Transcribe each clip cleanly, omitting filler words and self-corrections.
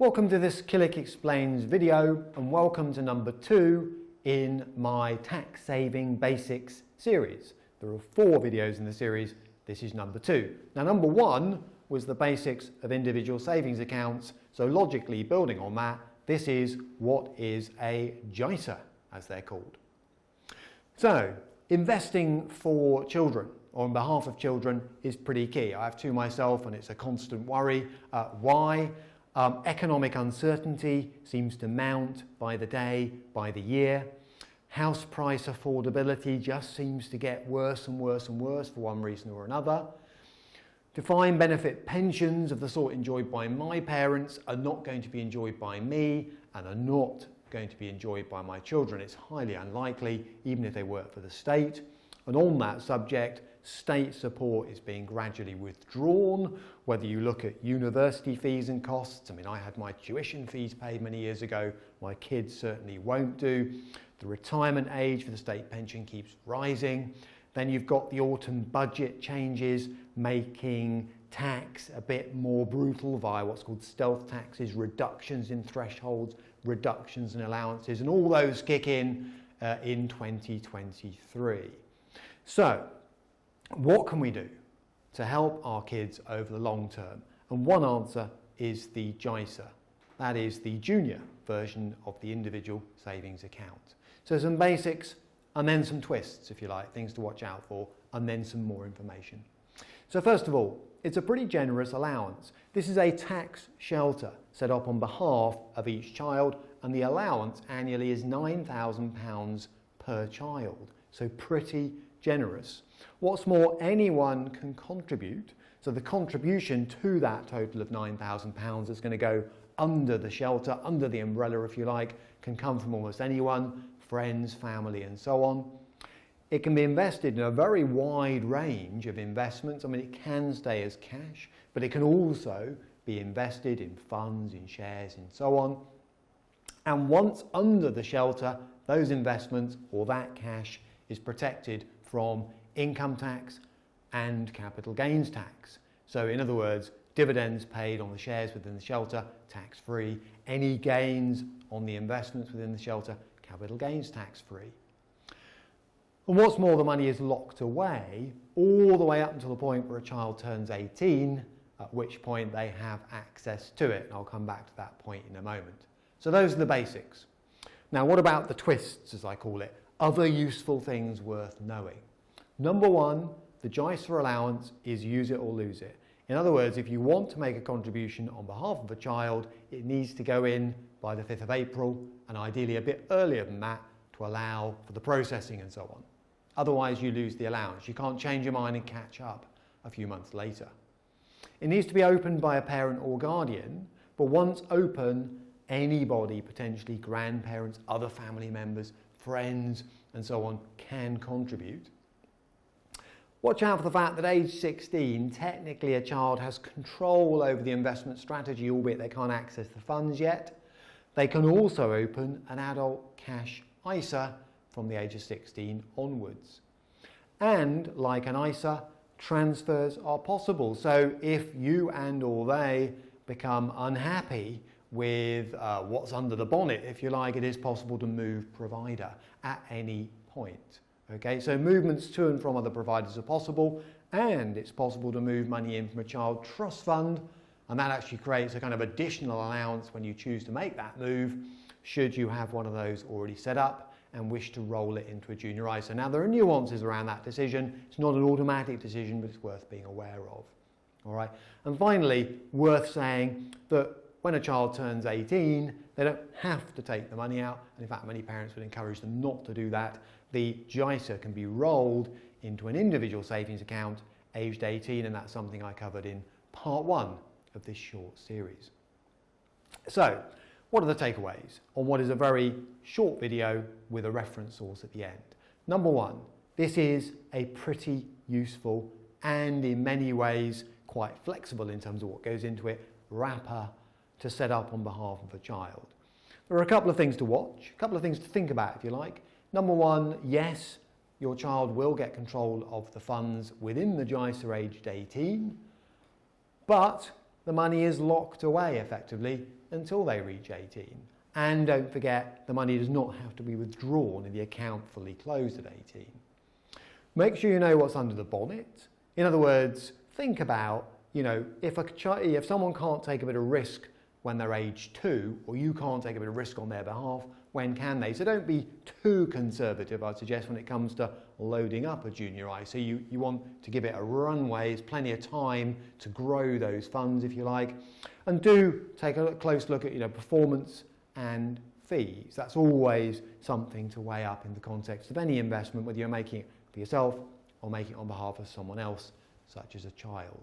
Welcome to this Killick Explains video, and welcome to number 2 in my Tax Saving Basics series. There are 4 videos in the series. This is number 2. Now, number 1 was the basics of individual savings accounts, so logically building on that, this is what is a JISA, as they're called. So, investing for children, or on behalf of children, is pretty key. I have 2 myself and it's a constant worry. Why? Economic uncertainty seems to mount by the day, by the year. House price affordability just seems to get worse and worse and worse for one reason or another. Defined benefit pensions of the sort enjoyed by my parents are not going to be enjoyed by me and are not going to be enjoyed by my children. It's highly unlikely, even if they work for the state. And on that subject, state support is being gradually withdrawn, whether you look at university fees and costs. I mean, I had my tuition fees paid many years ago. My kids certainly won't do. The retirement age for the state pension keeps rising. Then you've got the autumn budget changes, making tax a bit more brutal via what's called stealth taxes, reductions in thresholds, reductions in allowances, and all those kick in 2023. So, what can we do to help our kids over the long term? And one answer is the JISA. That is the junior version of the individual savings account. So some basics and then some twists, if you like, things to watch out for, and then some more information. So first of all, it's a pretty generous allowance. This is a tax shelter set up on behalf of each child, and the allowance annually is £9,000 per child. So pretty generous. What's more, anyone can contribute. So the contribution to that total of £9,000 is going to go under the shelter, under the umbrella, if you like, can come from almost anyone, friends, family, and so on. It can be invested in a very wide range of investments. I mean, it can stay as cash, but it can also be invested in funds, in shares, and so on. And once under the shelter, those investments or that cash is protected from income tax and capital gains tax. So in other words, dividends paid on the shares within the shelter, tax-free. Any gains on the investments within the shelter, capital gains tax-free. And what's more, the money is locked away all the way up until the point where a child turns 18, at which point they have access to it. And I'll come back to that point in a moment. So those are the basics. Now, what about the twists, as I call it? Other useful things worth knowing. Number 1, the JISA allowance is use it or lose it. In other words, if you want to make a contribution on behalf of a child, it needs to go in by the 5th of April, and ideally a bit earlier than that to allow for the processing and so on. Otherwise, you lose the allowance. You can't change your mind and catch up a few months later. It needs to be opened by a parent or guardian, but once open, anybody, potentially grandparents, other family members, friends, and so on, can contribute. Watch out for the fact that age 16, technically a child has control over the investment strategy, albeit they can't access the funds yet. They can also open an adult cash ISA from the age of 16 onwards. And like an ISA, transfers are possible. So if you and or they become unhappy with what's under the bonnet, if you like, it is possible to move provider at any point. Okay, so movements to and from other providers are possible, and it's possible to move money in from a child trust fund, and that actually creates a kind of additional allowance when you choose to make that move, should you have one of those already set up and wish to roll it into a junior ISA. Now, there are nuances around that decision. It's not an automatic decision, but it's worth being aware of. All right, and finally, worth saying that when a child turns 18, they don't have to take the money out, and in fact many parents would encourage them not to do that. The JISA can be rolled into an individual savings account aged 18, and that's something I covered in part 1 of this short series. So, what are the takeaways on what is a very short video with a reference source at the end? Number 1, this is a pretty useful and in many ways quite flexible in terms of what goes into it, wrapper to set up on behalf of a child. There are a couple of things to watch, a couple of things to think about if you like. Number 1, yes, your child will get control of the funds within the JISA aged 18, but the money is locked away effectively until they reach 18. And don't forget, the money does not have to be withdrawn if the account fully closed at 18. Make sure you know what's under the bonnet. In other words, think about, if someone can't take a bit of risk when they're age 2, or you can't take a bit of risk on their behalf, when can they? So don't be too conservative, I'd suggest, when it comes to loading up a junior ISA. You want to give it a runway, there's plenty of time to grow those funds, if you like. And do take a close look at performance and fees. That's always something to weigh up in the context of any investment, whether you're making it for yourself or making it on behalf of someone else, such as a child.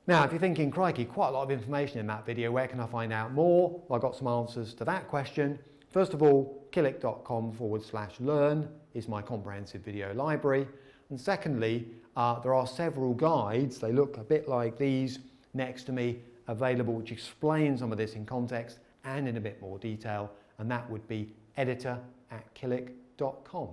Now, if you're thinking, crikey, quite a lot of information in that video, where can I find out more? Well, I've got some answers to that question. First of all, killick.com/learn is my comprehensive video library. And secondly, there are several guides, they look a bit like these next to me, available, which explain some of this in context and in a bit more detail, and that would be editor@killick.com.